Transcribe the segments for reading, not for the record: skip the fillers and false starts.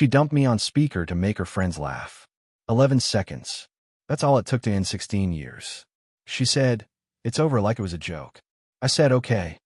She dumped me on speaker to make her friends laugh. 11 seconds. That's all it took to end 16 years. She said, "It's over," like it was a joke. I said, "Okay,"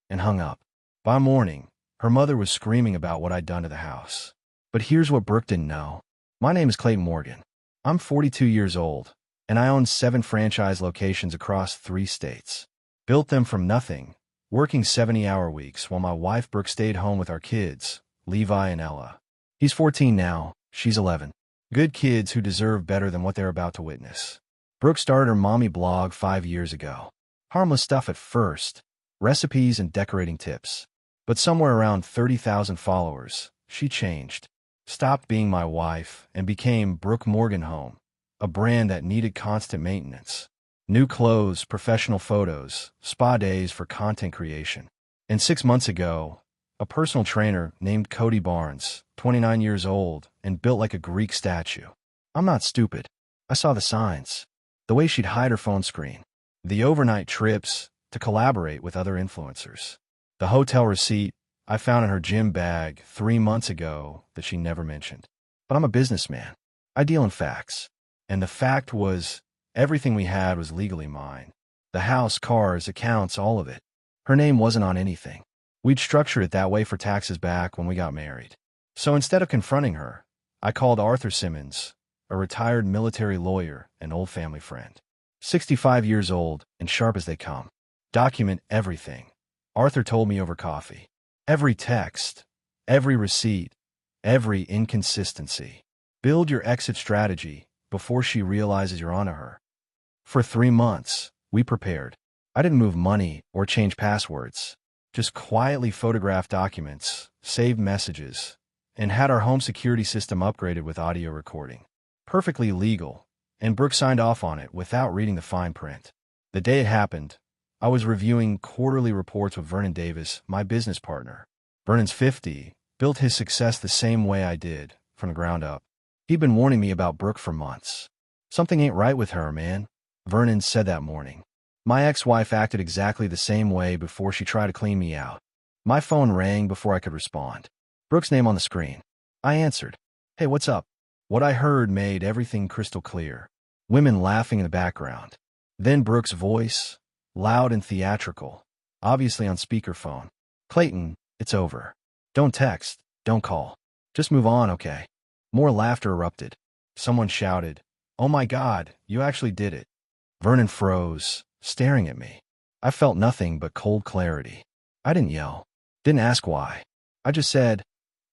and hung up. By morning, her mother was screaming about what I'd done to the house. But here's what Brooke didn't know. My name is Clayton Morgan. I'm 42 years old, and I own 7 franchise locations across 3 states. Built them from nothing, working 70-hour weeks while my wife Brooke stayed home with our kids, Levi and Ella. He's 14 now, she's 11. Good kids who deserve better than what they're about to witness. Brooke started her mommy blog 5 years ago. Harmless stuff at first, recipes and decorating tips. But somewhere around 30,000 followers, she changed. Stopped being my wife and became Brooke Morgan Home, a brand that needed constant maintenance. New clothes, professional photos, spa days for content creation. And 6 months ago, a personal trainer named Cody Barnes, 29 years old and built like a Greek statue. I'm not stupid. I saw the signs. The way she'd hide her phone screen. The overnight trips to collaborate with other influencers. The hotel receipt I found in her gym bag 3 months ago that she never mentioned. But I'm a businessman. I deal in facts. And the fact was, everything we had was legally mine. The house, cars, accounts, all of it. Her name wasn't on anything. We'd structured it that way for taxes back when we got married. So instead of confronting her, I called Arthur Simmons, a retired military lawyer and old family friend. 65 years old and sharp as they come. Document everything. Arthur told me over coffee. Every text, every receipt, every inconsistency. Build your exit strategy before she realizes you're onto her. For 3 months, we prepared. I didn't move money or change passwords. Just quietly photographed documents, saved messages, and had our home security system upgraded with audio recording. Perfectly legal, and Brooke signed off on it without reading the fine print. The day it happened, I was reviewing quarterly reports with Vernon Davis, my business partner. Vernon's 50, built his success the same way I did, from the ground up. He'd been warning me about Brooke for months. "Something ain't right with her, man," Vernon said that morning. My ex-wife acted exactly the same way before she tried to clean me out. My phone rang before I could respond. Brooke's name on the screen. I answered. "Hey, what's up?" What I heard made everything crystal clear. Women laughing in the background. Then Brooke's voice, loud and theatrical, obviously on speakerphone. "Clayton, it's over. Don't text, don't call. Just move on, okay?" More laughter erupted. Someone shouted, "Oh my God, you actually did it." Vernon froze, staring at me. I felt nothing but cold clarity. I didn't yell, didn't ask why. I just said,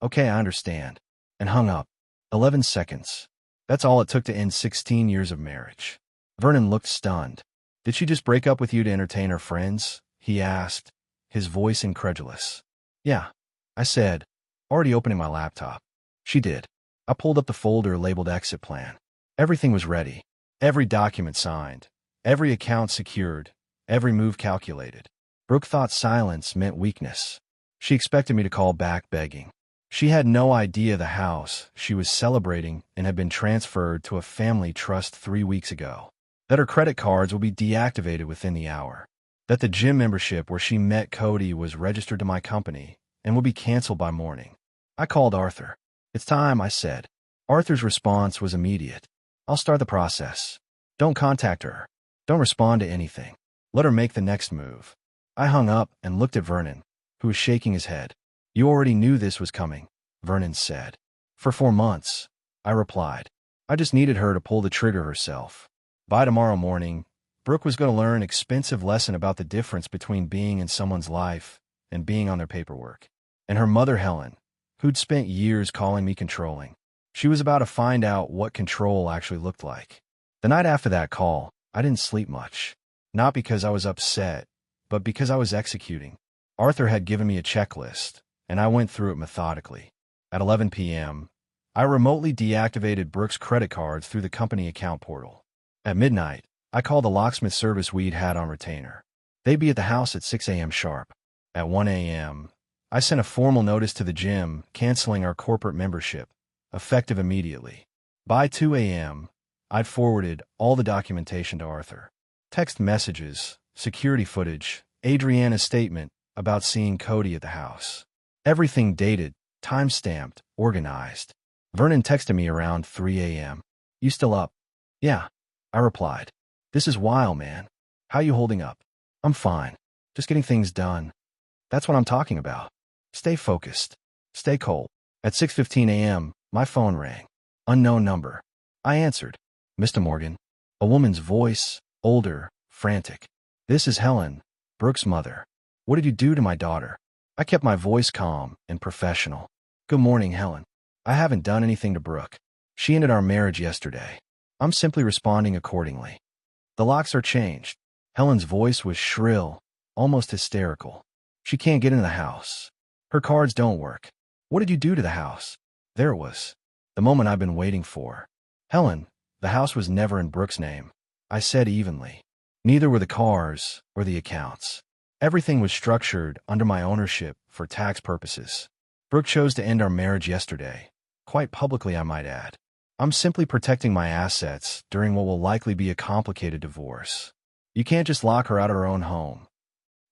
"Okay, I understand," and hung up. 11 seconds. That's all it took to end 16 years of marriage. Vernon looked stunned. "Did she just break up with you to entertain her friends?" he asked, his voice incredulous. "Yeah," I said, already opening my laptop. "She did." I pulled up the folder labeled Exit Plan. Everything was ready. Every document signed. Every account secured. Every move calculated. Brooke thought silence meant weakness. She expected me to call back begging. She had no idea the house she was celebrating and had been transferred to a family trust 3 weeks ago. That her credit cards would be deactivated within the hour. That the gym membership where she met Cody was registered to my company and would be canceled by morning. I called Arthur. "It's time," I said. Arthur's response was immediate. "I'll start the process. Don't contact her. Don't respond to anything. Let her make the next move." I hung up and looked at Vernon, who was shaking his head. "You already knew this was coming," Vernon said. "For 4 months," I replied. "I just needed her to pull the trigger herself." By tomorrow morning, Brooke was going to learn an expensive lesson about the difference between being in someone's life and being on their paperwork. And her mother, Helen, who'd spent years calling me controlling. She was about to find out what control actually looked like. The night after that call, I didn't sleep much. Not because I was upset, but because I was executing. Arthur had given me a checklist, and I went through it methodically. At 11 p.m., I remotely deactivated Brooke's credit cards through the company account portal. At midnight, I called the locksmith service we'd had on retainer. They'd be at the house at 6 a.m. sharp. At 1 a.m., I sent a formal notice to the gym canceling our corporate membership, effective immediately. By 2 a.m., I'd forwarded all the documentation to Arthur. Text messages, security footage, Adriana's statement about seeing Cody at the house. Everything dated, time-stamped, organized. Vernon texted me around 3 a.m. You still up? Yeah, I replied. This is wild, man. How you holding up? I'm fine. Just getting things done. That's what I'm talking about. Stay focused. Stay cold. At 6:15 a.m., my phone rang. Unknown number. I answered. Mr. Morgan. A woman's voice, older, frantic. This is Helen, Brooke's mother. What did you do to my daughter? I kept my voice calm and professional. Good morning, Helen. I haven't done anything to Brooke. She ended our marriage yesterday. I'm simply responding accordingly. The locks are changed. Helen's voice was shrill, almost hysterical. She can't get into the house. Her cards don't work. What did you do to the house? There it was. The moment I've been waiting for. Helen, the house was never in Brooke's name. I said evenly. Neither were the cars or the accounts. Everything was structured under my ownership for tax purposes. Brooke chose to end our marriage yesterday. Quite publicly, I might add. I'm simply protecting my assets during what will likely be a complicated divorce. You can't just lock her out of her own home.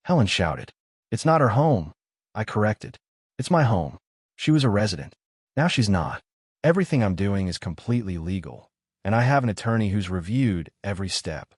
Helen shouted. It's not her home. I corrected. It's my home. She was a resident. Now she's not. Everything I'm doing is completely legal, and I have an attorney who's reviewed every step.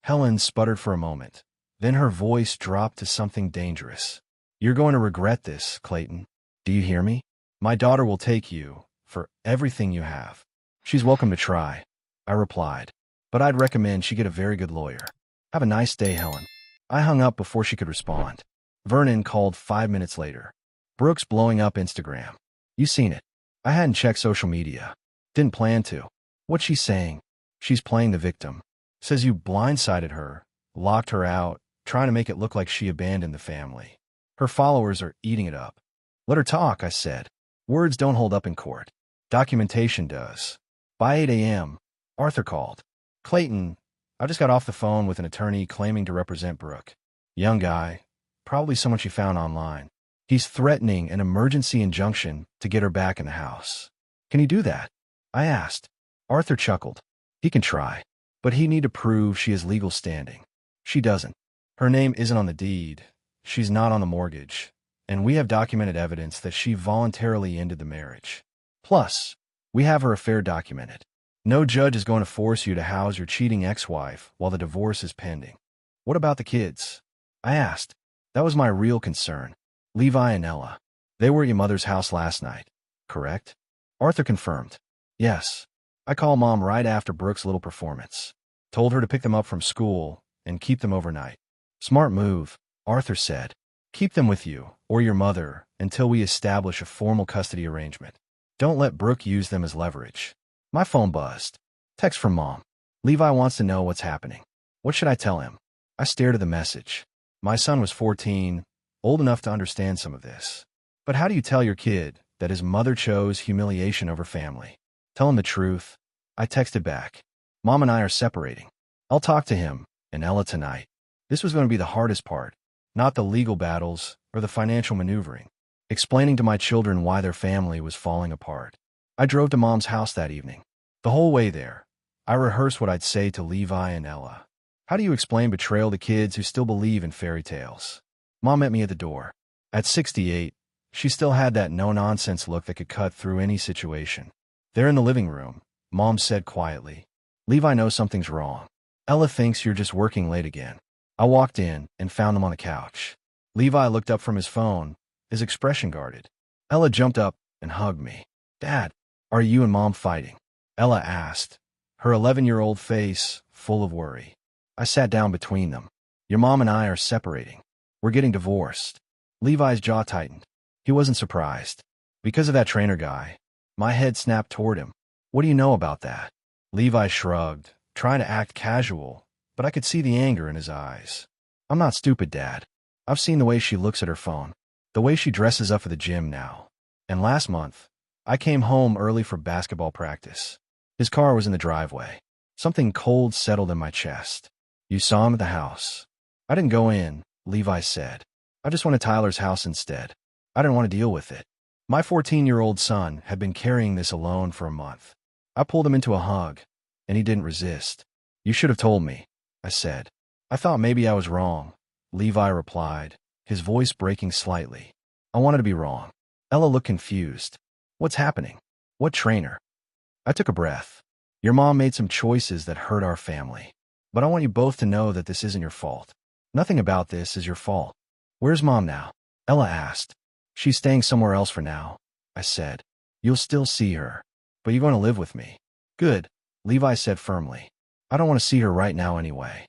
Helen sputtered for a moment. Then her voice dropped to something dangerous. You're going to regret this, Clayton. Do you hear me? My daughter will take you for everything you have. She's welcome to try, I replied. But I'd recommend she get a very good lawyer. Have a nice day, Helen. I hung up before she could respond. Vernon called 5 minutes later. Brooke's blowing up Instagram. You seen it? I hadn't checked social media. Didn't plan to. What's she saying? She's playing the victim. Says you blindsided her, locked her out, trying to make it look like she abandoned the family. Her followers are eating it up. Let her talk, I said. Words don't hold up in court. Documentation does. By 8 a.m., Arthur called. Clayton, I just got off the phone with an attorney claiming to represent Brooke. Young guy, probably someone she found online. He's threatening an emergency injunction to get her back in the house. Can he do that? I asked. Arthur chuckled. He can try, but he'd need to prove she has legal standing. She doesn't. Her name isn't on the deed. She's not on the mortgage. And we have documented evidence that she voluntarily ended the marriage. Plus, we have her affair documented. No judge is going to force you to house your cheating ex-wife while the divorce is pending. What about the kids? I asked. That was my real concern. Levi and Ella. They were at your mother's house last night, correct? Arthur confirmed. Yes. I called Mom right after Brooke's little performance. Told her to pick them up from school and keep them overnight. Smart move, Arthur said. Keep them with you, or your mother, until we establish a formal custody arrangement. Don't let Brooke use them as leverage. My phone buzzed. Text from Mom. Levi wants to know what's happening. What should I tell him? I stared at the message. My son was 14, old enough to understand some of this. But how do you tell your kid that his mother chose humiliation over family? Tell him the truth. I texted back. Mom and I are separating. I'll talk to him and Ella tonight. This was going to be the hardest part, not the legal battles or the financial maneuvering. Explaining to my children why their family was falling apart. I drove to Mom's house that evening. The whole way there, I rehearsed what I'd say to Levi and Ella. How do you explain betrayal to kids who still believe in fairy tales? Mom met me at the door. At 68, she still had that no-nonsense look that could cut through any situation. There in the living room, Mom said quietly, Levi knows something's wrong. Ella thinks you're just working late again. I walked in and found them on the couch. Levi looked up from his phone, his expression guarded. Ella jumped up and hugged me. Dad, are you and Mom fighting? Ella asked, her 11-year-old face full of worry. I sat down between them. Your mom and I are separating. We're getting divorced. Levi's jaw tightened. He wasn't surprised. Because of that trainer guy. My head snapped toward him. What do you know about that? Levi shrugged, trying to act casual, but I could see the anger in his eyes. I'm not stupid, Dad. I've seen the way she looks at her phone, the way she dresses up for the gym now. And last month, I came home early for basketball practice. His car was in the driveway. Something cold settled in my chest. You saw him at the house. I didn't go in, Levi said. I just went to Tyler's house instead. I didn't want to deal with it. My 14-year-old son had been carrying this alone for a month. I pulled him into a hug, and he didn't resist. You should have told me, I said. I thought maybe I was wrong, Levi replied, his voice breaking slightly. I wanted to be wrong. Ella looked confused. What's happening? What trainer? I took a breath. Your mom made some choices that hurt our family. But I want you both to know that this isn't your fault. Nothing about this is your fault. Where's Mom now? Ella asked. She's staying somewhere else for now, I said. You'll still see her. But you're going to live with me. Good, Levi said firmly. I don't want to see her right now anyway.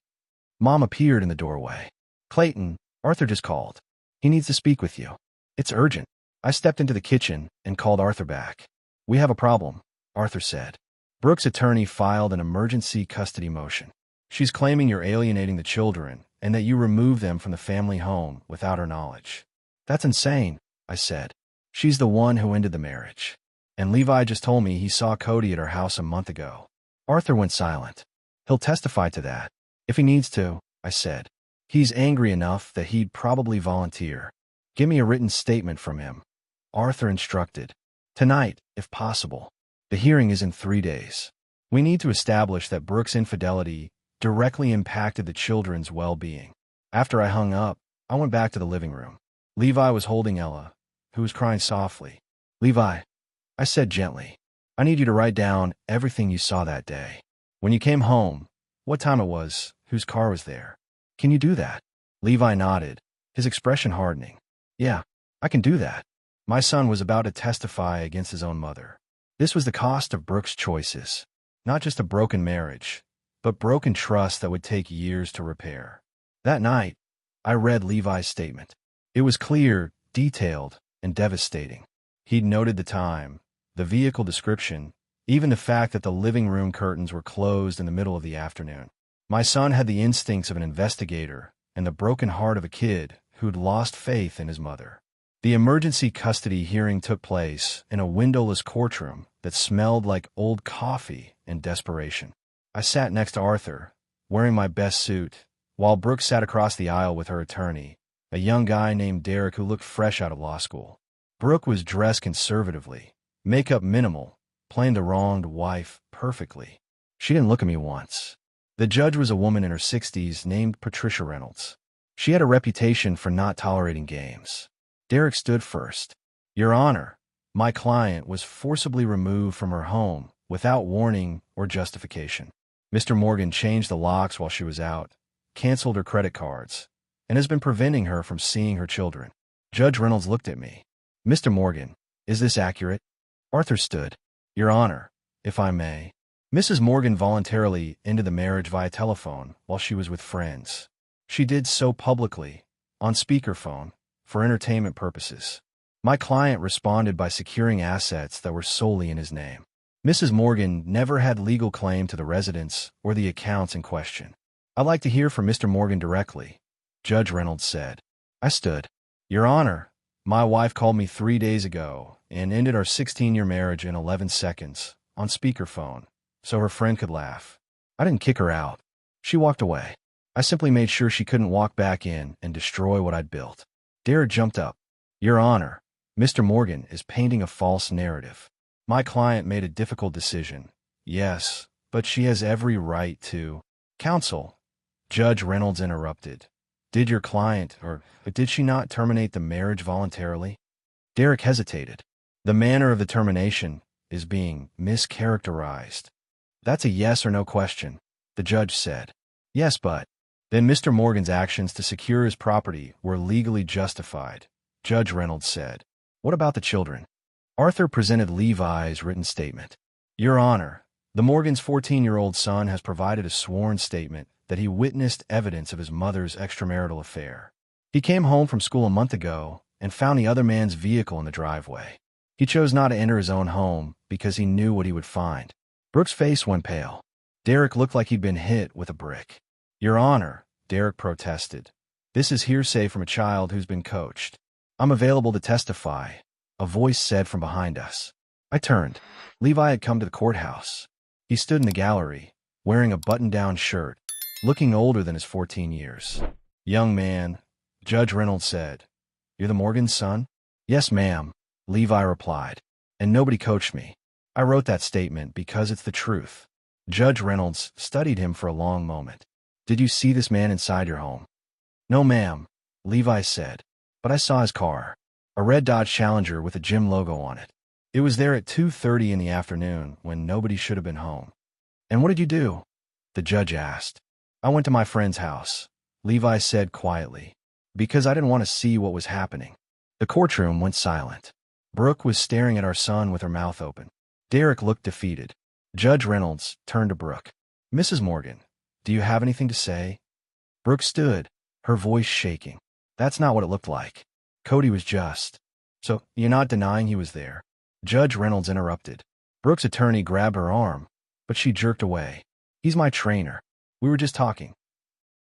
Mom appeared in the doorway. Clayton, Arthur just called. He needs to speak with you. It's urgent. I stepped into the kitchen and called Arthur back. We have a problem, Arthur said. Brooke's attorney filed an emergency custody motion. She's claiming you're alienating the children and that you removed them from the family home without her knowledge. That's insane, I said. She's the one who ended the marriage. And Levi just told me he saw Cody at her house a month ago. Arthur went silent. He'll testify to that. If he needs to, I said. He's angry enough that he'd probably volunteer. Give me a written statement from him. Arthur instructed. Tonight, if possible. The hearing is in 3 days. We need to establish that Brooke's infidelity directly impacted the children's well-being. After I hung up, I went back to the living room. Levi was holding Ella, who was crying softly. Levi, I said gently, I need you to write down everything you saw that day. When you came home, what time it was, whose car was there. Can you do that? Levi nodded, his expression hardening. Yeah, I can do that. My son was about to testify against his own mother. This was the cost of Brooke's choices. Not just a broken marriage, but broken trust that would take years to repair. That night, I read Levi's statement. It was clear, detailed, and devastating. He'd noted the time, the vehicle description, even the fact that the living room curtains were closed in the middle of the afternoon. My son had the instincts of an investigator and the broken heart of a kid who'd lost faith in his mother. The emergency custody hearing took place in a windowless courtroom that smelled like old coffee and desperation. I sat next to Arthur, wearing my best suit, while Brooke sat across the aisle with her attorney, a young guy named Derek who looked fresh out of law school. Brooke was dressed conservatively, makeup minimal, playing the wronged wife perfectly. She didn't look at me once. The judge was a woman in her 60s named Patricia Reynolds. She had a reputation for not tolerating games. Derek stood first. Your Honor, my client was forcibly removed from her home without warning or justification. Mr. Morgan changed the locks while she was out, canceled her credit cards, and has been preventing her from seeing her children. Judge Reynolds looked at me. Mr. Morgan, is this accurate? Arthur stood. Your Honor, if I may. Mrs. Morgan voluntarily ended the marriage via telephone while she was with friends. She did so publicly, on speakerphone, for entertainment purposes. My client responded by securing assets that were solely in his name. Mrs. Morgan never had legal claim to the residence or the accounts in question. I'd like to hear from Mr. Morgan directly, Judge Reynolds said. I stood. Your Honor, my wife called me 3 days ago and ended our 16-year marriage in 11 seconds, on speakerphone, so her friend could laugh. I didn't kick her out. She walked away. I simply made sure she couldn't walk back in and destroy what I'd built. Derek jumped up. Your Honor, Mr. Morgan is painting a false narrative. My client made a difficult decision. Yes, but she has every right to. Counsel, Judge Reynolds interrupted. Did your client, or did she not terminate the marriage voluntarily? Derek hesitated. The manner of the termination is being mischaracterized. That's a yes or no question, the judge said. Yes, but. Then Mr. Morgan's actions to secure his property were legally justified, Judge Reynolds said. What about the children? Arthur presented Levi's written statement. Your Honor, the Morgan's 14-year-old son has provided a sworn statement that he witnessed evidence of his mother's extramarital affair. He came home from school a month ago and found the other man's vehicle in the driveway. He chose not to enter his own home because he knew what he would find. Brooke's face went pale. Derek looked like he'd been hit with a brick. Your Honor, Derek protested. This is hearsay from a child who's been coached. I'm available to testify, a voice said from behind us. I turned. Levi had come to the courthouse. He stood in the gallery, wearing a button-down shirt, looking older than his 14 years. Young man, Judge Reynolds said. You're the Morgan's son? Yes, ma'am, Levi replied. And nobody coached me. I wrote that statement because it's the truth. Judge Reynolds studied him for a long moment. Did you see this man inside your home? No, ma'am, Levi said. But I saw his car. A red Dodge Challenger with a gym logo on it. It was there at 2:30 in the afternoon when nobody should have been home. And what did you do? The judge asked. I went to my friend's house, Levi said quietly, because I didn't want to see what was happening. The courtroom went silent. Brooke was staring at our son with her mouth open. Derek looked defeated. Judge Reynolds turned to Brooke. Mrs. Morgan, do you have anything to say? Brooke stood, her voice shaking. That's not what it looked like. Cody was just. So, you're not denying he was there? Judge Reynolds interrupted. Brooke's attorney grabbed her arm, but she jerked away. He's my trainer. We were just talking.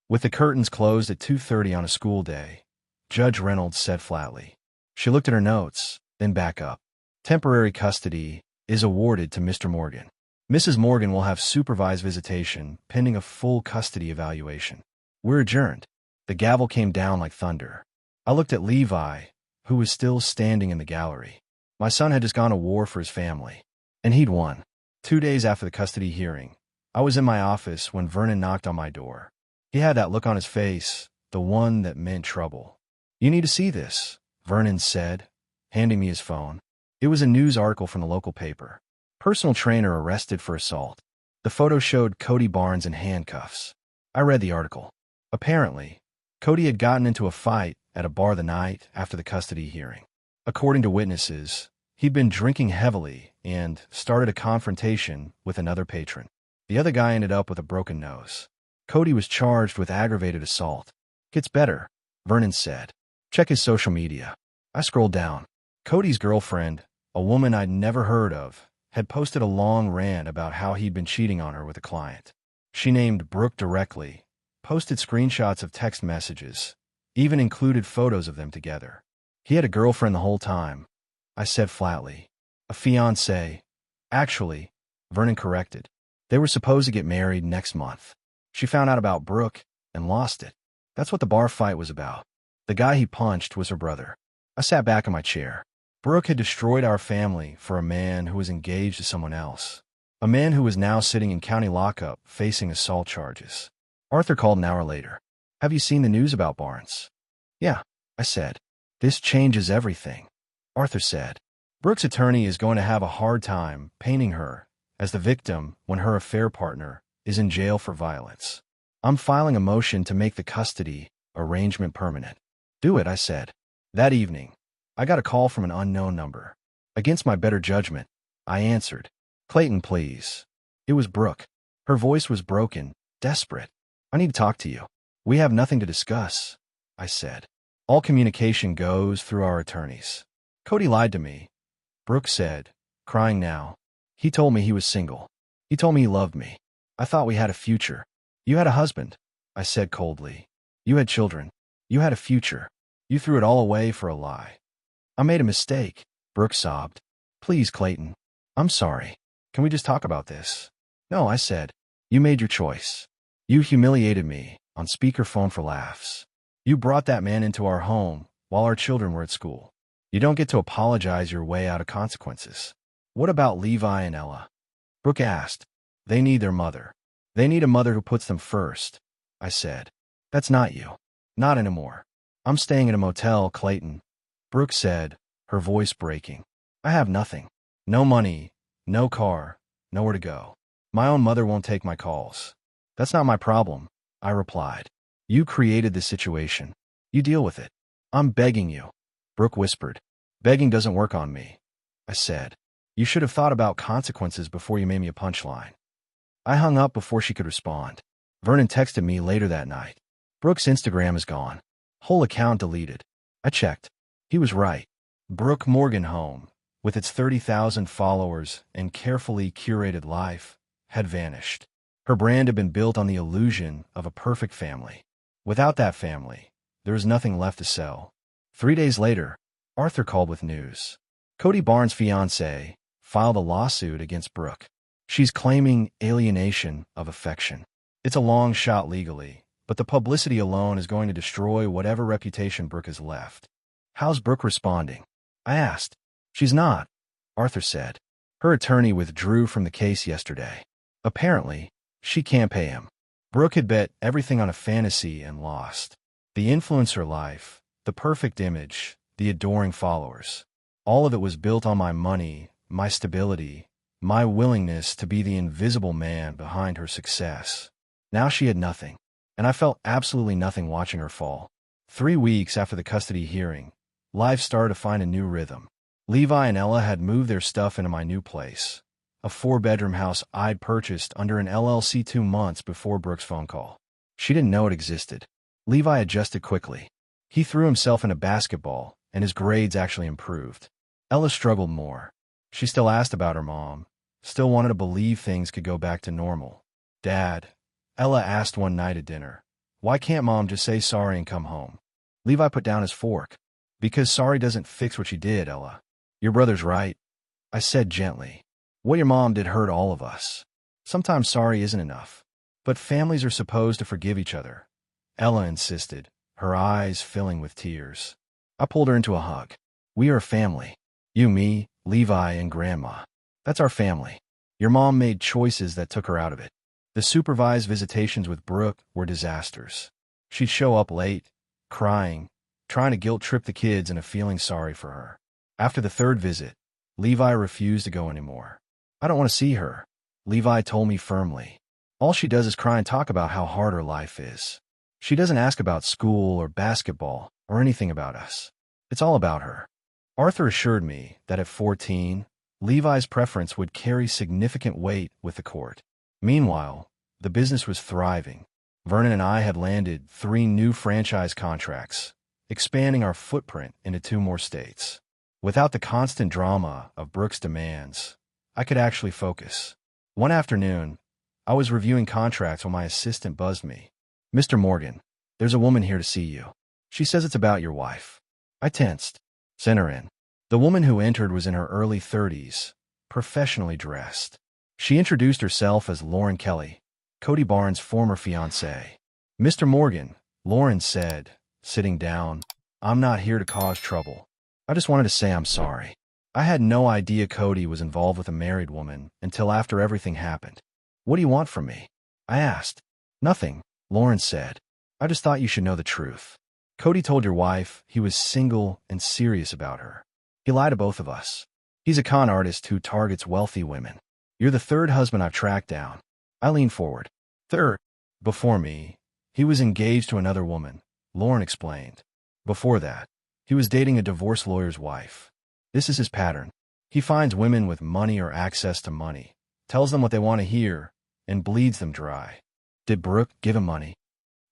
With the curtains closed at 2:30 on a school day, Judge Reynolds said flatly. She looked at her notes, then back up. Temporary custody is awarded to Mr. Morgan. Mrs. Morgan will have supervised visitation pending a full custody evaluation. We're adjourned. The gavel came down like thunder. I looked at Levi, who was still standing in the gallery. My son had just gone to war for his family, and he'd won. 2 days after the custody hearing, I was in my office when Vernon knocked on my door. He had that look on his face, the one that meant trouble. You need to see this, Vernon said, handing me his phone. It was a news article from the local paper. Personal trainer arrested for assault. The photo showed Cody Barnes in handcuffs. I read the article. Apparently, Cody had gotten into a fight at a bar the night after the custody hearing. According to witnesses, he'd been drinking heavily and started a confrontation with another patron. The other guy ended up with a broken nose. Cody was charged with aggravated assault. Gets better, Vernon said. Check his social media. I scrolled down. Cody's girlfriend, a woman I'd never heard of, had posted a long rant about how he'd been cheating on her with a client. She named Brooke directly, posted screenshots of text messages, even included photos of them together. He had a girlfriend the whole time, I said flatly. A fiancée. Actually, Vernon corrected. They were supposed to get married next month. She found out about Brooke and lost it. That's what the bar fight was about. The guy he punched was her brother. I sat back in my chair. Brooke had destroyed our family for a man who was engaged to someone else. A man who was now sitting in county lockup facing assault charges. Arthur called an hour later. Have you seen the news about Barnes? Yeah, I said. This changes everything, Arthur said. Brooke's attorney is going to have a hard time painting her as the victim when her affair partner is in jail for violence. I'm filing a motion to make the custody arrangement permanent. Do it, I said. That evening, I got a call from an unknown number. Against my better judgment, I answered. Clayton, please. It was Brooke. Her voice was broken, desperate. I need to talk to you. We have nothing to discuss, I said. All communication goes through our attorneys. Cody lied to me, Brooke said, crying now. He told me he was single. He told me he loved me. I thought we had a future. You had a husband, I said coldly. You had children. You had a future. You threw it all away for a lie. I made a mistake, Brooke sobbed. Please, Clayton. I'm sorry. Can we just talk about this? No, I said. You made your choice. You humiliated me on speakerphone for laughs. You brought that man into our home while our children were at school. You don't get to apologize your way out of consequences. What about Levi and Ella? Brooke asked. They need their mother. They need a mother who puts them first, I said. That's not you. Not anymore. I'm staying in a motel, Clayton, Brooke said, her voice breaking. I have nothing. No money, no car, nowhere to go. My own mother won't take my calls. That's not my problem, I replied. You created this situation. You deal with it. I'm begging you, Brooke whispered. Begging doesn't work on me, I said. You should have thought about consequences before you made me a punchline. I hung up before she could respond. Vernon texted me later that night. Brooke's Instagram is gone. Whole account deleted. I checked. He was right. Brooke Morgan home, with its 30,000 followers and carefully curated life, had vanished. Her brand had been built on the illusion of a perfect family. Without that family, there was nothing left to sell. 3 days later, Arthur called with news. Cody Barnes' fiancée filed a lawsuit against Brooke. She's claiming alienation of affection. It's a long shot legally, but the publicity alone is going to destroy whatever reputation Brooke has left. How's Brooke responding? I asked. She's not, Arthur said. Her attorney withdrew from the case yesterday. Apparently, she can't pay him. Brooke had bet everything on a fantasy and lost. The influencer life, the perfect image, the adoring followers. All of it was built on my money my stability, my willingness to be the invisible man behind her success. Now she had nothing, and I felt absolutely nothing watching her fall. 3 weeks after the custody hearing, life started to find a new rhythm. Levi and Ella had moved their stuff into my new place, a 4-bedroom house I'd purchased under an LLC 2 months before Brooke's phone call. She didn't know it existed. Levi adjusted quickly. He threw himself into basketball, and his grades actually improved. Ella struggled more. She still asked about her mom, still wanted to believe things could go back to normal. "Dad," Ella asked one night at dinner, "why can't Mom just say sorry and come home?" Levi put down his fork. "Because sorry doesn't fix what she did, Ella. Your brother's right," I said gently. "What your mom did hurt all of us. Sometimes sorry isn't enough. But families are supposed to forgive each other," Ella insisted, her eyes filling with tears. I pulled her into a hug. "We are a family. You, me, Levi, and Grandma. That's our family. Your mom made choices that took her out of it." The supervised visitations with Brooke were disasters. She'd show up late, crying, trying to guilt-trip the kids into feeling sorry for her. After the 3rd visit, Levi refused to go anymore. "I don't want to see her," Levi told me firmly. "All she does is cry and talk about how hard her life is. She doesn't ask about school or basketball or anything about us. It's all about her." Arthur assured me that at 14, Levi's preference would carry significant weight with the court. Meanwhile, the business was thriving. Vernon and I had landed 3 new franchise contracts, expanding our footprint into 2 more states. Without the constant drama of Brooke's demands, I could actually focus. One afternoon, I was reviewing contracts when my assistant buzzed me. "Mr. Morgan, there's a woman here to see you. She says it's about your wife." I tensed. "Send her in." The woman who entered was in her early 30s, professionally dressed. She introduced herself as Lauren Kelly, Cody Barnes' former fiancée. "Mr. Morgan," Lauren said, sitting down, "I'm not here to cause trouble. I just wanted to say I'm sorry. I had no idea Cody was involved with a married woman until after everything happened." "What do you want from me?" I asked. "Nothing," Lauren said. "I just thought you should know the truth. Cody told your wife he was single and serious about her. He lied to both of us. He's a con artist who targets wealthy women. You're the 3rd husband I've tracked down." I leaned forward. "3rd. Before me, he was engaged to another woman," Lauren explained. "Before that, he was dating a divorce lawyer's wife. This is his pattern. He finds women with money or access to money, tells them what they want to hear, and bleeds them dry." "Did Brooke give him money?"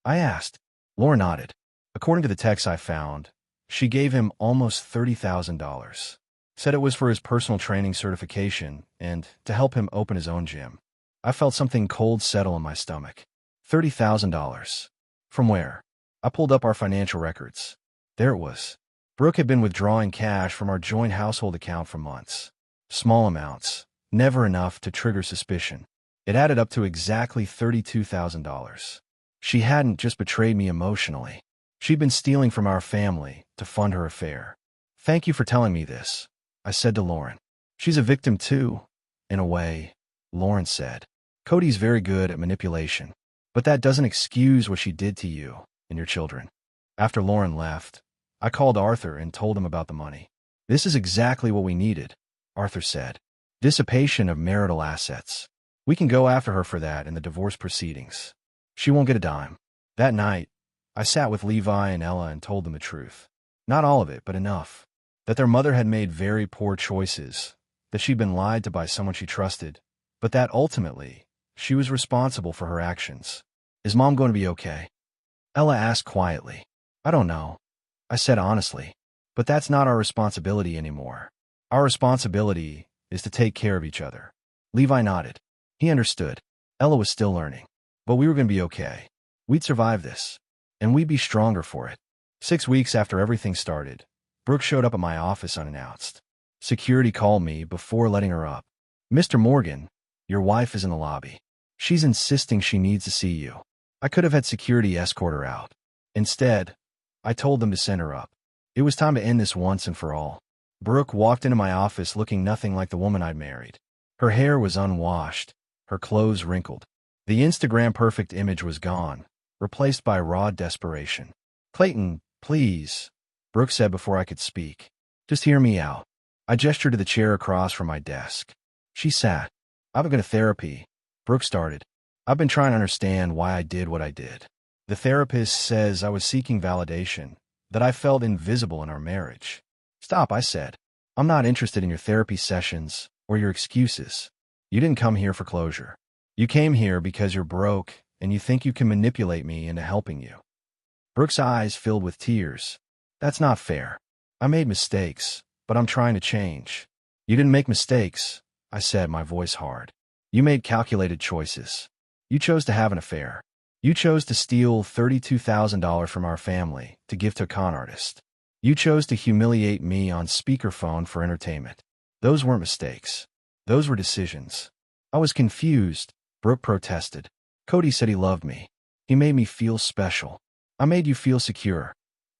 I asked. Lauren nodded. "According to the texts I found, she gave him almost $30,000. Said it was for his personal training certification and to help him open his own gym." I felt something cold settle in my stomach. $30,000. From where? I pulled up our financial records. There it was. Brooke had been withdrawing cash from our joint household account for months. Small amounts, never enough to trigger suspicion. It added up to exactly $32,000. She hadn't just betrayed me emotionally. She'd been stealing from our family to fund her affair. "Thank you for telling me this," I said to Lauren. "She's a victim too, in a way," Lauren said. "Cody's very good at manipulation, but that doesn't excuse what she did to you and your children." After Lauren left, I called Arthur and told him about the money. "This is exactly what we needed," Arthur said. "Dissipation of marital assets. We can go after her for that in the divorce proceedings. She won't get a dime." That night, I sat with Levi and Ella and told them the truth. Not all of it, but enough. That their mother had made very poor choices, that she'd been lied to by someone she trusted, but that ultimately, she was responsible for her actions. "Is Mom going to be okay?" Ella asked quietly. "I don't know," I said honestly. "But that's not our responsibility anymore. Our responsibility is to take care of each other." Levi nodded. He understood. Ella was still learning. But we were going to be okay. We'd survive this. And we'd be stronger for it. 6 weeks after everything started, Brooke showed up at my office unannounced. Security called me before letting her up. "Mr. Morgan, your wife is in the lobby. She's insisting she needs to see you." I could have had security escort her out. Instead, I told them to send her up. It was time to end this once and for all. Brooke walked into my office looking nothing like the woman I'd married. Her hair was unwashed, her clothes wrinkled. The Instagram-perfect image was gone, replaced by raw desperation. "Clayton, please," Brooke said before I could speak. "Just hear me out. I gestured to the chair across from my desk. She sat. I've been to therapy. Brooke started. I've been trying to understand why I did what I did. The therapist says I was seeking validation, that I felt invisible in our marriage. Stop, I said. I'm not interested in your therapy sessions or your excuses. You didn't come here for closure. You came here because you're broke and you think you can manipulate me into helping you. Brooke's eyes filled with tears. That's not fair. I made mistakes, but I'm trying to change. You didn't make mistakes, I said, my voice hard. You made calculated choices. You chose to have an affair. You chose to steal $32,000 from our family to give to a con artist. You chose to humiliate me on speakerphone for entertainment. Those weren't mistakes. Those were decisions. I was confused. Brooke protested. Cody said he loved me. He made me feel special. I made you feel secure.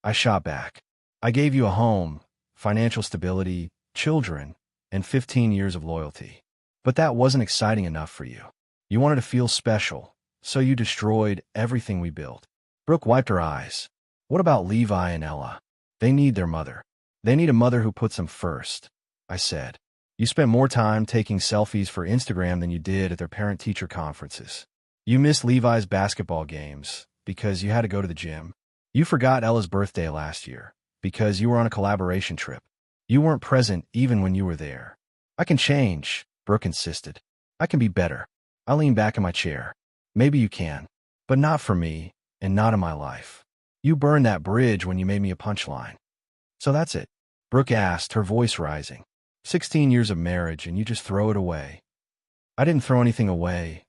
I shot back. I gave you a home, financial stability, children, and 15 years of loyalty. But that wasn't exciting enough for you. You wanted to feel special, so you destroyed everything we built. Brooke wiped her eyes. What about Levi and Ella? They need their mother. They need a mother who puts them first, I said. You spent more time taking selfies for Instagram than you did at their parent-teacher conferences. You missed Levi's basketball games because you had to go to the gym. You forgot Ella's birthday last year because you were on a collaboration trip. You weren't present even when you were there. I can change, Brooke insisted. I can be better. I leaned back in my chair. Maybe you can, but not for me and not in my life. You burned that bridge when you made me a punchline. So that's it, Brooke asked, her voice rising. 16 years of marriage and you just throw it away. I didn't throw anything away,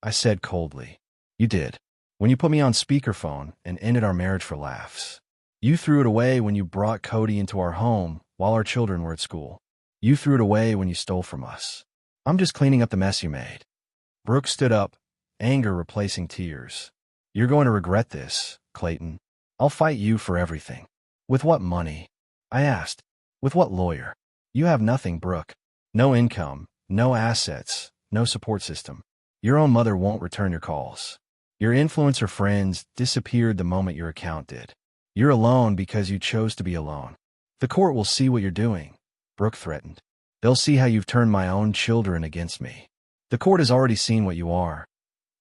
I said coldly. You did. When you put me on speakerphone and ended our marriage for laughs. You threw it away when you brought Cody into our home while our children were at school. You threw it away when you stole from us. I'm just cleaning up the mess you made. Brooke stood up, anger replacing tears. You're going to regret this, Clayton. I'll fight you for everything. With what money? I asked. With what lawyer? You have nothing, Brooke. No income, no assets, no support system. Your own mother won't return your calls. Your influencer friends disappeared the moment your account did. You're alone because you chose to be alone. The court will see what you're doing, Brooke threatened. They'll see how you've turned my own children against me. The court has already seen what you are,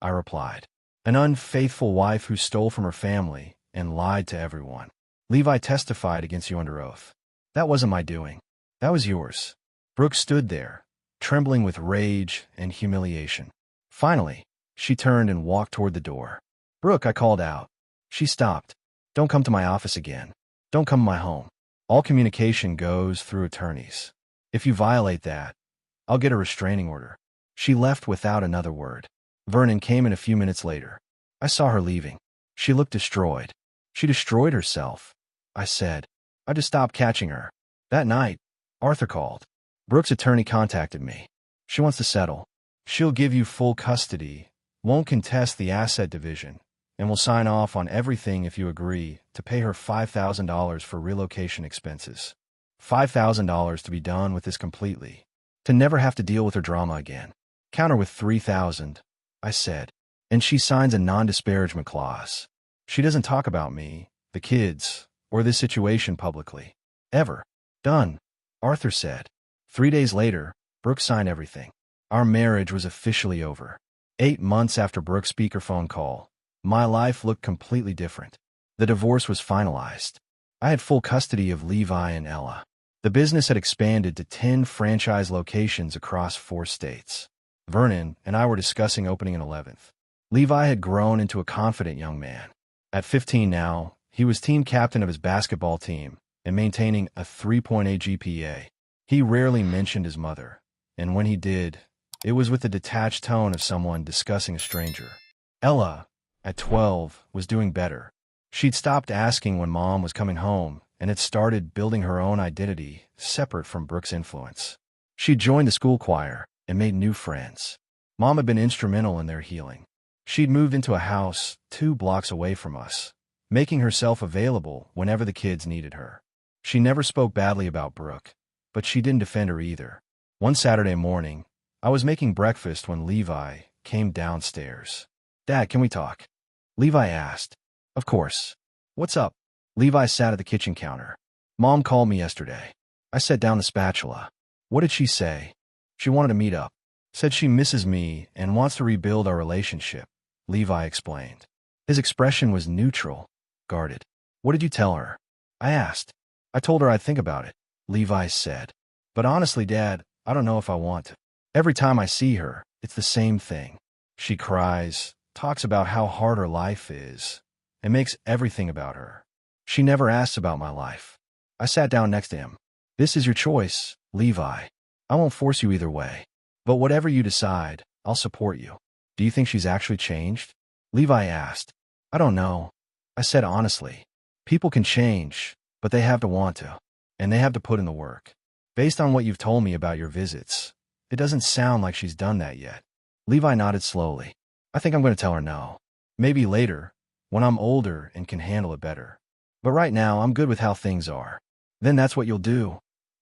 I replied. An unfaithful wife who stole from her family and lied to everyone. Levi testified against you under oath. That wasn't my doing. That was yours. Brooke stood there, trembling with rage and humiliation. Finally, she turned and walked toward the door. Brooke, I called out. She stopped. Don't come to my office again. Don't come to my home. All communication goes through attorneys. If you violate that, I'll get a restraining order. She left without another word. Vernon came in a few minutes later. I saw her leaving. She looked destroyed. She destroyed herself, I said. I just stopped catching her. That night, Arthur called. Brooke's attorney contacted me. She wants to settle. She'll give you full custody, won't contest the asset division, and will sign off on everything if you agree to pay her $5,000 for relocation expenses. $5,000 to be done with this completely. To never have to deal with her drama again. Counter with $3,000, I said. And she signs a non-disparagement clause. She doesn't talk about me, the kids, or this situation publicly. Ever. Done, Arthur said. 3 days later, Brooke signed everything. Our marriage was officially over. 8 months after Brooke's speakerphone call, my life looked completely different. The divorce was finalized. I had full custody of Levi and Ella. The business had expanded to 10 franchise locations across 4 states. Vernon and I were discussing opening an 11th. Levi had grown into a confident young man. At 15 now, he was team captain of his basketball team and maintaining a 3.8 GPA. He rarely mentioned his mother, and when he did, it was with the detached tone of someone discussing a stranger. Ella, at 12, was doing better. She'd stopped asking when Mom was coming home and had started building her own identity separate from Brooke's influence. She'd joined the school choir and made new friends. Mom had been instrumental in their healing. She'd moved into a house 2 blocks away from us, making herself available whenever the kids needed her. She never spoke badly about Brooke, but she didn't defend her either. One Saturday morning, I was making breakfast when Levi came downstairs. Dad, can we talk? Levi asked. Of course. What's up? Levi sat at the kitchen counter. Mom called me yesterday. I set down the spatula. What did she say? She wanted to meet up. Said she misses me and wants to rebuild our relationship, Levi explained. His expression was neutral, guarded. What did you tell her? I asked. I told her I'd think about it, Levi said. But honestly, Dad, I don't know if I want to. Every time I see her, it's the same thing. She cries, talks about how hard her life is, and makes everything about her. She never asks about my life. I sat down next to him. This is your choice, Levi. I won't force you either way. But whatever you decide, I'll support you. Do you think she's actually changed? Levi asked. I don't know. I said honestly. People can change, but they have to want to. And they have to put in the work. Based on what you've told me about your visits, it doesn't sound like she's done that yet. Levi nodded slowly. I think I'm going to tell her no. Maybe later, when I'm older and can handle it better. But right now, I'm good with how things are. Then that's what you'll do,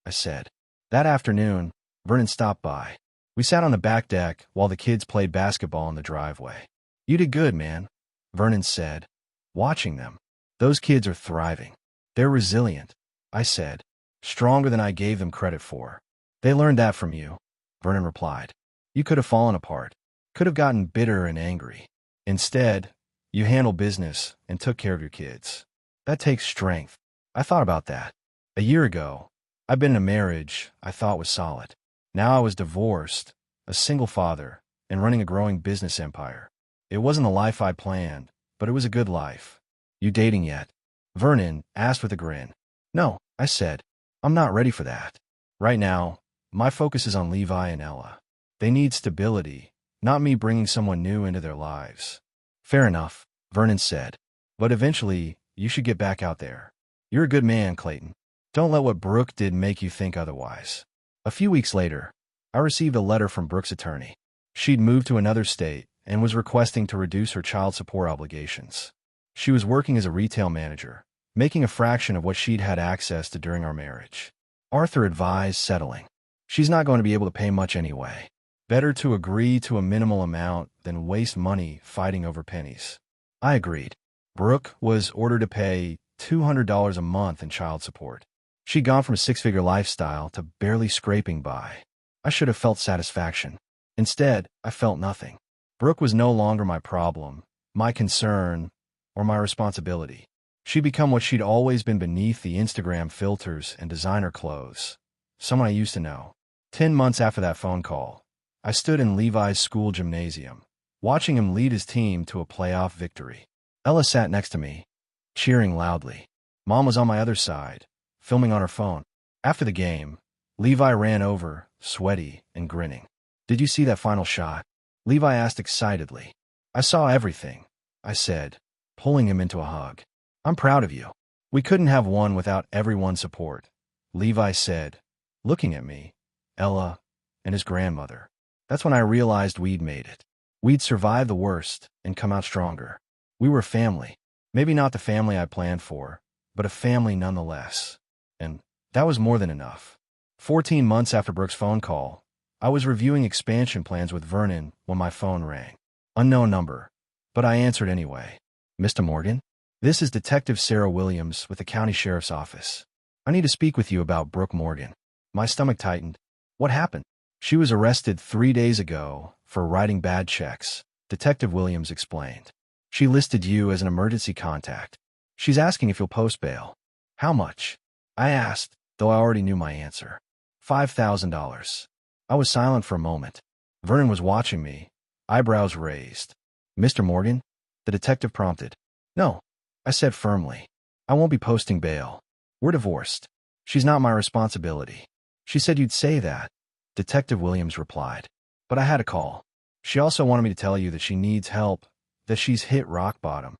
I said. That afternoon, Vernon stopped by. We sat on the back deck while the kids played basketball in the driveway. You did good, man, Vernon said, watching them. Those kids are thriving. They're resilient, I said, stronger than I gave them credit for. They learned that from you, Vernon replied. You could have fallen apart, could have gotten bitter and angry. Instead, you handled business and took care of your kids. That takes strength. I thought about that. A year ago, I'd been in a marriage I thought was solid. Now I was divorced, a single father, and running a growing business empire. It wasn't the life I planned, but it was a good life. You dating yet? Vernon asked with a grin. No, I said. I'm not ready for that. Right now, my focus is on Levi and Ella. They need stability, not me bringing someone new into their lives. Fair enough, Vernon said. But eventually, you should get back out there. You're a good man, Clayton. Don't let what Brooke did make you think otherwise. A few weeks later, I received a letter from Brooke's attorney. She'd moved to another state and was requesting to reduce her child support obligations. She was working as a retail manager, making a fraction of what she'd had access to during our marriage. Arthur advised settling. She's not going to be able to pay much anyway. Better to agree to a minimal amount than waste money fighting over pennies. I agreed. Brooke was ordered to pay $200 a month in child support. She'd gone from a six-figure lifestyle to barely scraping by. I should have felt satisfaction. Instead, I felt nothing. Brooke was no longer my problem, my concern, or my responsibility. She'd become what she'd always been beneath the Instagram filters and designer clothes. Someone I used to know. 10 months after that phone call, I stood in Levi's school gymnasium, watching him lead his team to a playoff victory. Ella sat next to me, cheering loudly. Mom was on my other side, filming on her phone. After the game, Levi ran over, sweaty and grinning. Did you see that final shot? Levi asked excitedly. I saw everything, I said, pulling him into a hug. I'm proud of you. We couldn't have won without everyone's support, Levi said, looking at me, Ella, and his grandmother. That's when I realized we'd made it. We'd survived the worst and come out stronger. We were family. Maybe not the family I planned for, but a family nonetheless. And that was more than enough. 14 months after Brooke's phone call, I was reviewing expansion plans with Vernon when my phone rang. Unknown number, but I answered anyway. Mr. Morgan? This is Detective Sarah Williams with the County Sheriff's Office. I need to speak with you about Brooke Morgan. My stomach tightened. What happened? She was arrested 3 days ago for writing bad checks, Detective Williams explained. She listed you as an emergency contact. She's asking if you'll post bail. How much? I asked, though I already knew my answer. $5,000. I was silent for a moment. Vernon was watching me, eyebrows raised. Mr. Morgan? The detective prompted. No, I said firmly. I won't be posting bail. We're divorced. She's not my responsibility. She said you'd say that, Detective Williams replied. But I had a call. She also wanted me to tell you that she needs help, that she's hit rock bottom.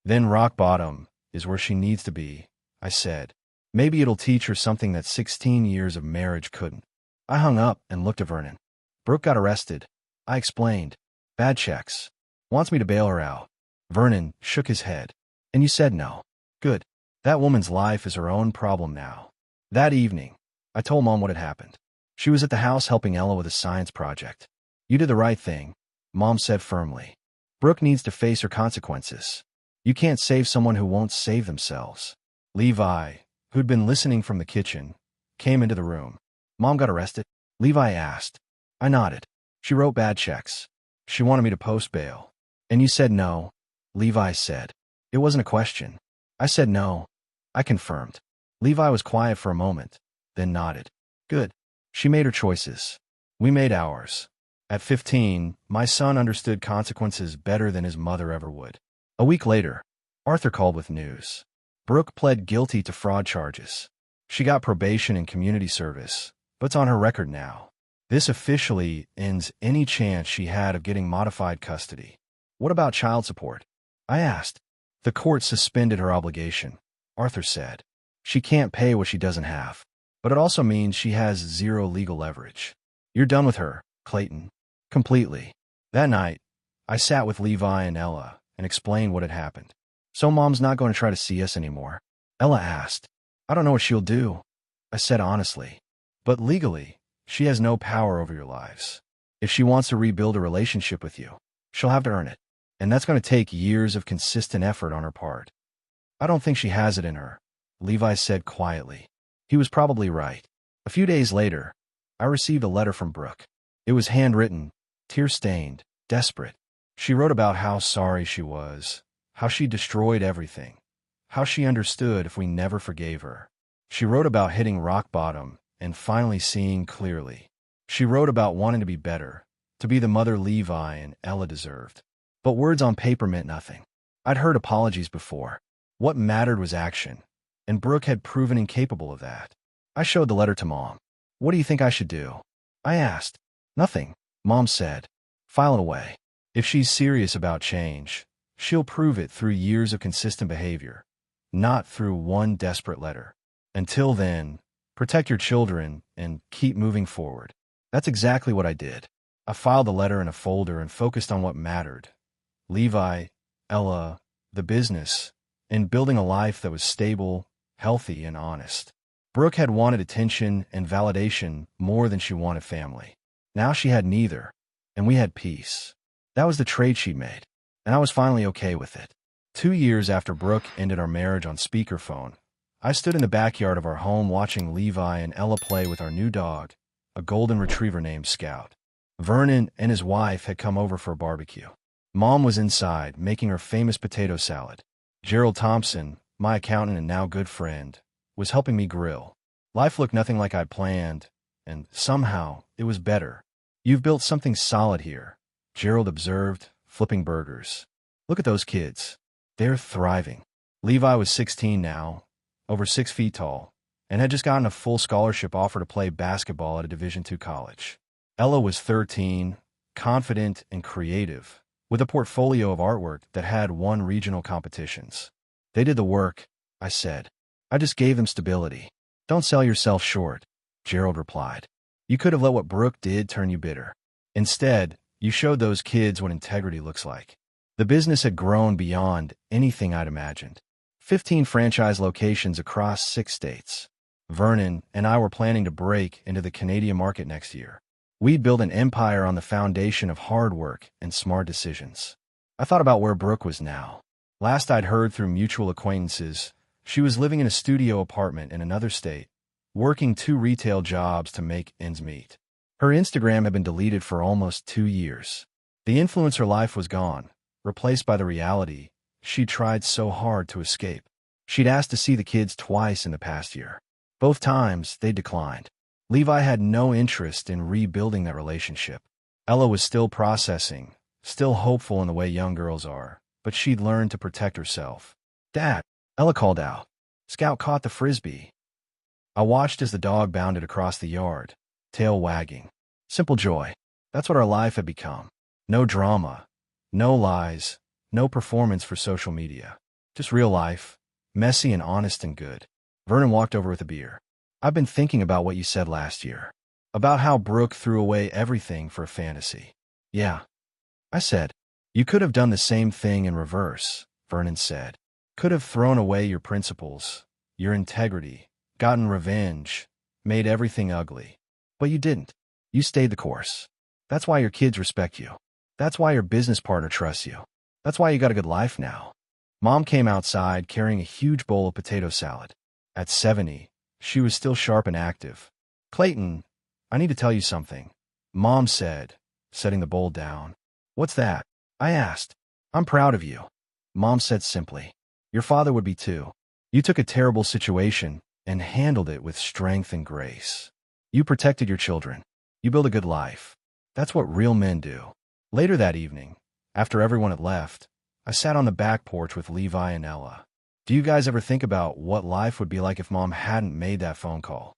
Then rock bottom is where she needs to be, I said. Maybe it'll teach her something that 16 years of marriage couldn't. I hung up and looked at Vernon. Brooke got arrested. I explained. Bad checks. Wants me to bail her out. Vernon shook his head. And you said no. Good. That woman's life is her own problem now. That evening, I told Mom what had happened. She was at the house helping Ella with a science project. You did the right thing, Mom said firmly. Brooke needs to face her consequences. You can't save someone who won't save themselves. Levi, who'd been listening from the kitchen, came into the room. Mom got arrested? Levi asked. I nodded. She wrote bad checks. She wanted me to post bail. And you said no, Levi said. It wasn't a question. I said no. I confirmed. Levi was quiet for a moment, then nodded. Good. She made her choices. We made ours. At 15, my son understood consequences better than his mother ever would. A week later, Arthur called with news. Brooke pled guilty to fraud charges. She got probation and community service, but it's on her record now. This officially ends any chance she had of getting modified custody. What about child support? I asked. The court suspended her obligation, Arthur said. She can't pay what she doesn't have. But it also means she has zero legal leverage. You're done with her, Clayton. Completely. That night, I sat with Levi and Ella and explained what had happened. So Mom's not going to try to see us anymore? Ella asked. I don't know what she'll do, I said honestly. But legally, she has no power over your lives. If she wants to rebuild a relationship with you, she'll have to earn it. And that's going to take years of consistent effort on her part. I don't think she has it in her, Levi said quietly. He was probably right. A few days later, I received a letter from Brooke. It was handwritten, tear-stained, desperate. She wrote about how sorry she was, how she destroyed everything, how she understood if we never forgave her. She wrote about hitting rock bottom and finally seeing clearly. She wrote about wanting to be better, to be the mother Levi and Ella deserved. But words on paper meant nothing. I'd heard apologies before. What mattered was action, and Brooke had proven incapable of that. I showed the letter to Mom. What do you think I should do? I asked. Nothing, Mom said. File it away. If she's serious about change, she'll prove it through years of consistent behavior, not through one desperate letter. Until then, protect your children and keep moving forward. That's exactly what I did. I filed the letter in a folder and focused on what mattered. Levi, Ella, the business, and building a life that was stable, healthy, and honest. Brooke had wanted attention and validation more than she wanted family. Now she had neither, and we had peace. That was the trade she made, and I was finally okay with it. 2 years after Brooke ended our marriage on speakerphone, I stood in the backyard of our home watching Levi and Ella play with our new dog, a golden retriever named Scout. Vernon and his wife had come over for a barbecue. Mom was inside, making her famous potato salad. Gerald Thompson, my accountant and now good friend, was helping me grill. Life looked nothing like I'd planned, and somehow it was better. You've built something solid here, Gerald observed, flipping burgers. Look at those kids. They're thriving. Levi was 16 now, over 6 feet tall, and had just gotten a full scholarship offer to play basketball at a Division II college. Ella was 13, confident and creative, with a portfolio of artwork that had won regional competitions. They did the work, I said. I just gave them stability. Don't sell yourself short, Gerald replied. You could have let what Brooke did turn you bitter. Instead, you showed those kids what integrity looks like. The business had grown beyond anything I'd imagined. 15 franchise locations across 6 states. Vernon and I were planning to break into the Canadian market next year. We'd built an empire on the foundation of hard work and smart decisions. I thought about where Brooke was now. Last I'd heard through mutual acquaintances, she was living in a studio apartment in another state, working 2 retail jobs to make ends meet. Her Instagram had been deleted for almost 2 years. The influencer life was gone, replaced by the reality she tried so hard to escape. She'd asked to see the kids twice in the past year. Both times, they declined. Levi had no interest in rebuilding that relationship. Ella was still processing, still hopeful in the way young girls are, but she'd learned to protect herself. Dad, Ella called out. Scout caught the frisbee. I watched as the dog bounded across the yard, tail wagging. Simple joy. That's what our life had become. No drama, no lies, no performance for social media. Just real life, messy and honest and good. Vernon walked over with a beer. I've been thinking about what you said last year. About how Brooke threw away everything for a fantasy. Yeah. I said. You could have done the same thing in reverse, Vernon said. Could have thrown away your principles, your integrity, gotten revenge, made everything ugly. But you didn't. You stayed the course. That's why your kids respect you. That's why your business partner trusts you. That's why you got a good life now. Mom came outside carrying a huge bowl of potato salad. At 70, She was still sharp and active. "Clayton, I need to tell you something," Mom said, setting the bowl down. "What's that?" I asked. "I'm proud of you," Mom said simply. "Your father would be too. You took a terrible situation and handled it with strength and grace. You protected your children. You built a good life. That's what real men do." Later that evening, after everyone had left, I sat on the back porch with Levi and Ella. "Do you guys ever think about what life would be like if Mom hadn't made that phone call?"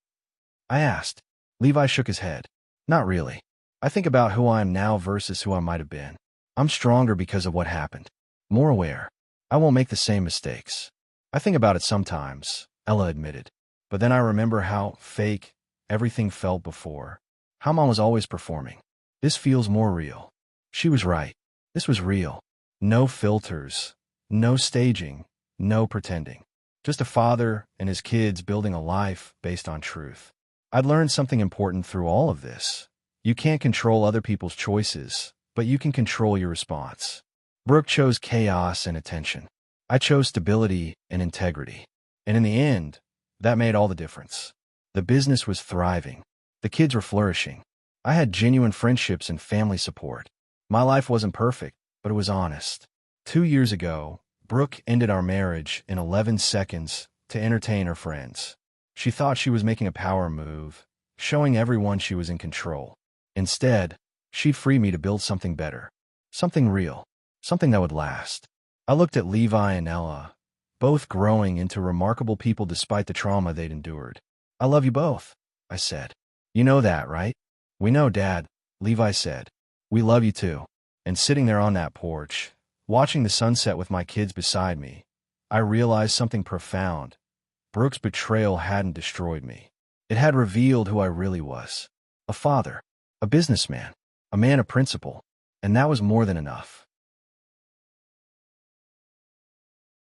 I asked. Levi shook his head. "Not really. I think about who I am now versus who I might have been. I'm stronger because of what happened. More aware. I won't make the same mistakes." "I think about it sometimes," Ella admitted. "But then I remember how fake everything felt before. How Mom was always performing. This feels more real." She was right. This was real. No filters. No staging. No pretending. Just a father and his kids building a life based on truth. I'd learned something important through all of this. You can't control other people's choices, but you can control your response. Brooke chose chaos and attention. I chose stability and integrity. And in the end, that made all the difference. The business was thriving. The kids were flourishing. I had genuine friendships and family support. My life wasn't perfect, but it was honest. 2 years ago, Brooke ended our marriage in 11 seconds to entertain her friends. She thought she was making a power move, showing everyone she was in control. Instead, she'd free me to build something better. Something real. Something that would last. I looked at Levi and Ella, both growing into remarkable people despite the trauma they'd endured. "I love you both," I said. "You know that, right?" "We know, Dad," Levi said. "We love you too." And sitting there on that porch, watching the sunset with my kids beside me, I realized something profound. Brooke's betrayal hadn't destroyed me. It had revealed who I really was. A father, a businessman, a man of principle, and that was more than enough.